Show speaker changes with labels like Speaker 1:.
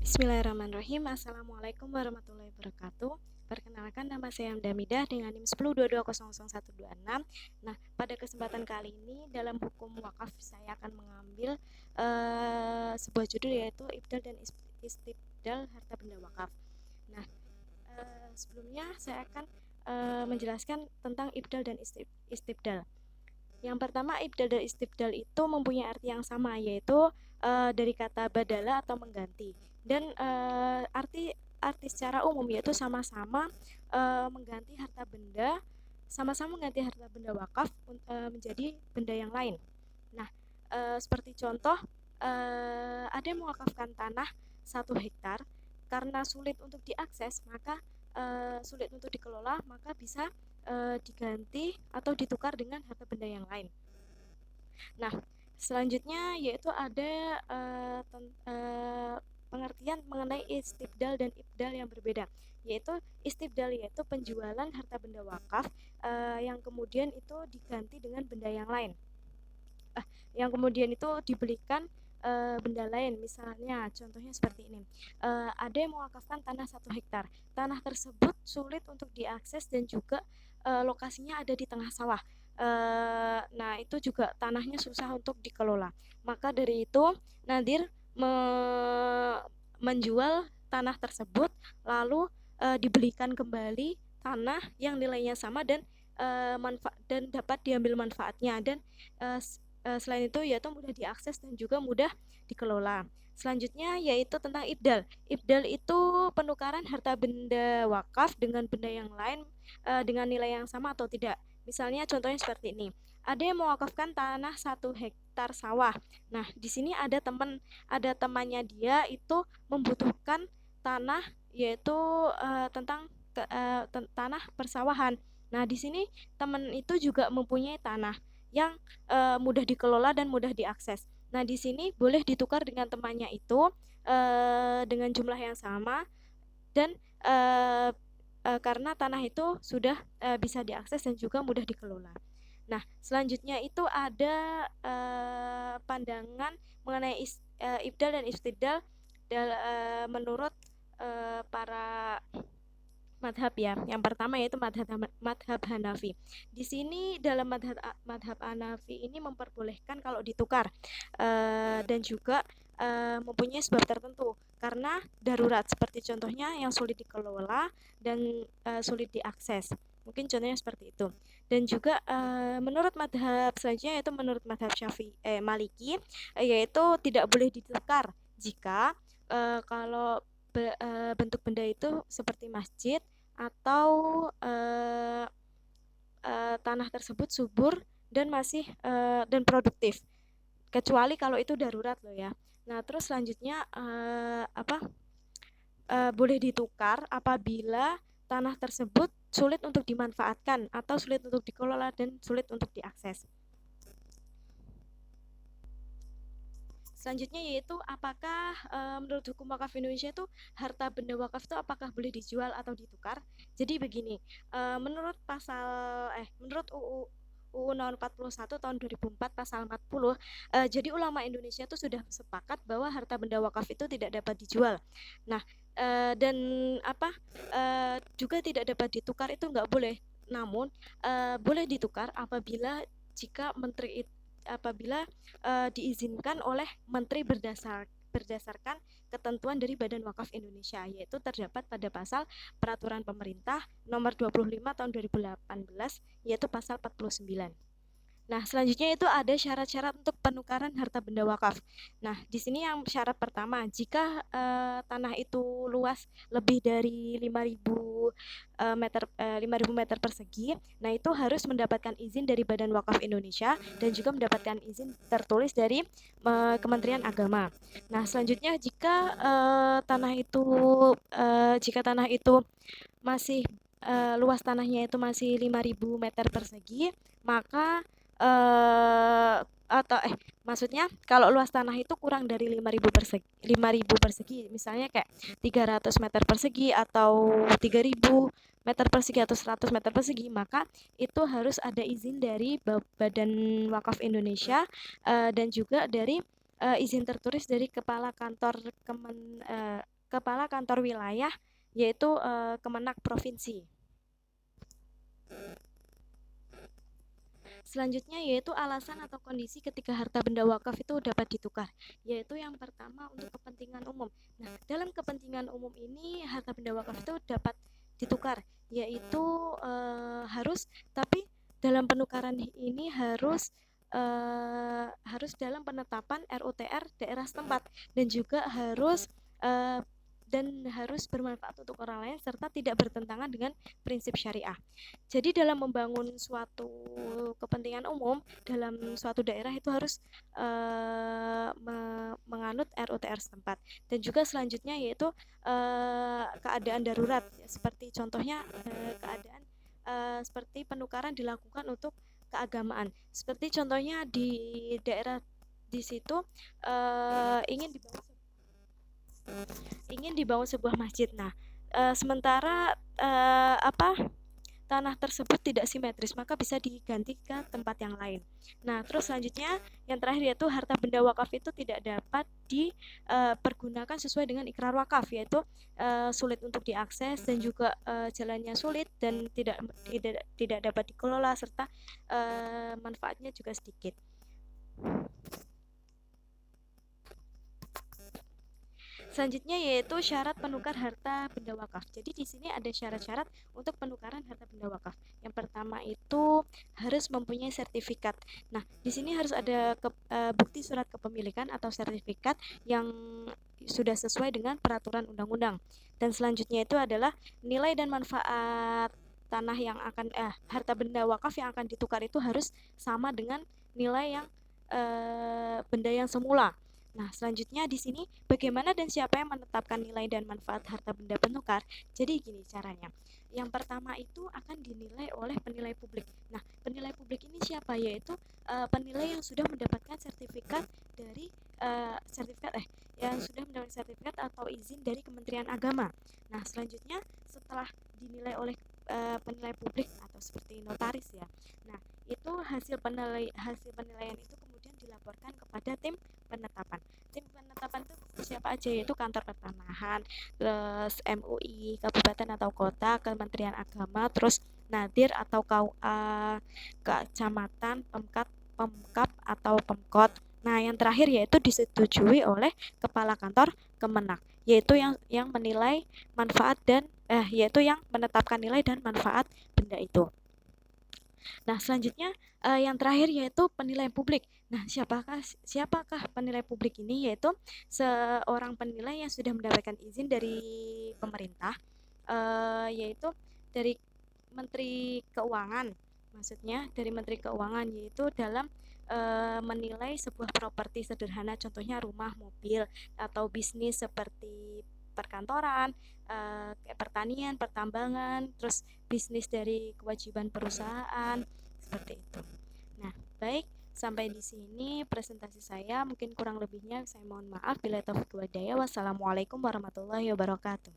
Speaker 1: Bismillahirrahmanirrahim. Assalamualaikum warahmatullahi wabarakatuh. Perkenalkan, nama saya Hamdamidah dengan NIM 1022000126. Nah, pada kesempatan kali ini dalam hukum wakaf saya akan mengambil sebuah judul, yaitu Ibdal dan Istibdal Harta Benda Wakaf. Nah, sebelumnya saya akan menjelaskan tentang Ibdal dan Istibdal. Yang pertama, ibdal dan istibdal itu mempunyai arti yang sama, yaitu dari kata badala atau mengganti. Dan arti secara umum yaitu sama-sama mengganti harta benda, sama-sama mengganti harta benda wakaf menjadi benda yang lain. Nah, seperti contoh, ada yang mewakafkan tanah 1 hektar karena sulit untuk diakses, maka sulit untuk dikelola, maka bisa diganti atau ditukar dengan harta benda yang lain. Nah, selanjutnya yaitu ada pengertian mengenai istibdal dan ibdal yang berbeda. Yaitu istibdal yaitu penjualan harta benda wakaf yang kemudian itu diganti dengan benda yang lain. Yang kemudian itu dibelikan benda lain. Misalnya contohnya seperti ini, ada yang mewakafkan tanah 1 hektar. Tanah tersebut sulit untuk diakses dan juga lokasinya ada di tengah sawah. Nah, itu juga tanahnya susah untuk dikelola. Maka dari itu Nadir menjual tanah tersebut, lalu dibelikan kembali tanah yang nilainya sama dan dan dapat diambil manfaatnya, dan selain itu yaitu mudah diakses dan juga mudah dikelola. Selanjutnya yaitu tentang ibdal. Ibdal itu penukaran harta benda wakaf dengan benda yang lain dengan nilai yang sama atau tidak. Misalnya contohnya seperti ini. Ada yang mewakafkan tanah 1 hektar sawah. Nah, di sini ada temannya dia itu membutuhkan tanah, yaitu tentang tanah persawahan. Nah, di sini teman itu juga mempunyai tanah yang mudah dikelola dan mudah diakses. Nah, di sini boleh ditukar dengan temannya itu dengan jumlah yang sama, dan karena tanah itu sudah bisa diakses dan juga mudah dikelola. Nah, selanjutnya itu ada pandangan mengenai ibdal dan istibdal menurut para madhab ya. Yang pertama yaitu madhab Hanafi. Di sini dalam madhab Hanafi ini memperbolehkan kalau ditukar dan juga mempunyai sebab tertentu karena darurat, seperti contohnya yang sulit dikelola dan sulit diakses. Mungkin contohnya seperti itu. Dan juga menurut madhab selanjutnya yaitu menurut madhab Maliki, yaitu tidak boleh ditukar jika kalau bentuk benda itu seperti masjid atau tanah tersebut subur dan masih dan produktif, kecuali kalau itu darurat loh ya. Nah, terus selanjutnya boleh ditukar apabila tanah tersebut sulit untuk dimanfaatkan atau sulit untuk dikelola dan sulit untuk diakses. Selanjutnya yaitu apakah menurut hukum wakaf Indonesia itu harta benda wakaf itu apakah boleh dijual atau ditukar? Jadi begini, menurut UU Nomor 41 tahun 2004 pasal 40, jadi ulama Indonesia itu sudah sepakat bahwa harta benda wakaf itu tidak dapat dijual. Nah, dan juga tidak dapat ditukar, itu nggak boleh. Namun boleh ditukar jika apabila diizinkan oleh menteri berdasarkan ketentuan dari Badan Wakaf Indonesia, yaitu terdapat pada pasal Peraturan Pemerintah Nomor 25 tahun 2018, yaitu pasal 49. Nah, selanjutnya itu ada syarat-syarat untuk penukaran harta benda wakaf. Nah, di sini yang syarat pertama, jika tanah itu luas lebih dari 5.000 meter persegi, nah itu harus mendapatkan izin dari Badan Wakaf Indonesia dan juga mendapatkan izin tertulis dari Kementerian Agama. Nah, selanjutnya jika tanah itu masih luas tanahnya itu masih 5.000 meter persegi, maka maksudnya kalau luas tanah itu kurang dari 5.000 persegi, misalnya kayak 300 meter persegi atau 3.000 meter persegi atau 100 meter persegi, maka itu harus ada izin dari Badan Wakaf Indonesia dan juga dari izin tertulis dari Kepala Kantor kepala kantor wilayah, yaitu Kemenak provinsi. Selanjutnya yaitu alasan atau kondisi ketika harta benda wakaf itu dapat ditukar, yaitu yang pertama untuk kepentingan umum. Nah, dalam kepentingan umum ini harta benda wakaf itu dapat ditukar, yaitu harus, tapi dalam penukaran ini harus dalam penetapan RUTR daerah setempat, dan juga eh, harus bermanfaat untuk orang lain serta tidak bertentangan dengan prinsip syariah. Jadi dalam membangun suatu kepentingan umum dalam suatu daerah itu harus menganut RUTR setempat. Dan juga selanjutnya yaitu keadaan darurat, seperti contohnya keadaan seperti penukaran dilakukan untuk keagamaan. Seperti contohnya di daerah di situ ingin dibangun sebuah masjid. Nah, sementara tanah tersebut tidak simetris, maka bisa diganti ke tempat yang lain. Nah, terus selanjutnya yang terakhir yaitu harta benda wakaf itu tidak dapat dipergunakan sesuai dengan ikrar wakaf, yaitu sulit untuk diakses dan juga jalannya sulit dan tidak dapat dikelola serta manfaatnya juga sedikit. Selanjutnya yaitu syarat penukar harta benda wakaf. Jadi di sini ada syarat-syarat untuk penukaran harta benda wakaf. Yang pertama itu harus mempunyai sertifikat. Nah, di sini harus ada bukti surat kepemilikan atau sertifikat yang sudah sesuai dengan peraturan undang-undang. Dan selanjutnya itu adalah nilai dan manfaat tanah yang akan harta benda wakaf yang akan ditukar itu harus sama dengan nilai yang benda yang semula. Nah, selanjutnya di sini bagaimana dan siapa yang menetapkan nilai dan manfaat harta benda penukar? Jadi gini caranya. Yang pertama itu akan dinilai oleh penilai publik. Nah, penilai publik ini siapa? Yaitu penilai yang sudah mendapatkan sertifikat dari yang sudah mendapatkan sertifikat atau izin dari Kementerian Agama. Nah, selanjutnya setelah dinilai oleh penilai publik atau seperti notaris ya. Nah, itu hasil penilaian itu kemudian dilaporkan kepada tim penetapan. Tim penetapan itu siapa aja, yaitu kantor pertanahan, terus MUI, kabupaten atau kota, Kementerian Agama, terus Nadir atau KUA, kecamatan, Pemkap atau Pemkot. Nah, yang terakhir yaitu disetujui oleh kepala kantor Kemenak, yaitu yang menilai manfaat dan yaitu yang menetapkan nilai dan manfaat benda itu. Nah, selanjutnya yang terakhir yaitu penilaian publik. Nah, siapakah penilai publik ini? Yaitu seorang penilai yang sudah mendapatkan izin dari pemerintah, yaitu dari Menteri Keuangan. Maksudnya dari Menteri Keuangan, yaitu dalam menilai sebuah properti sederhana, contohnya rumah, mobil, atau bisnis seperti perkantoran, pertanian, pertambangan, terus bisnis dari kewajiban perusahaan, seperti itu. Nah, baik, sampai di sini presentasi saya. Mungkin kurang lebihnya saya mohon maaf. Bila taufiq wal hidayah. Wassalamualaikum warahmatullahi wabarakatuh.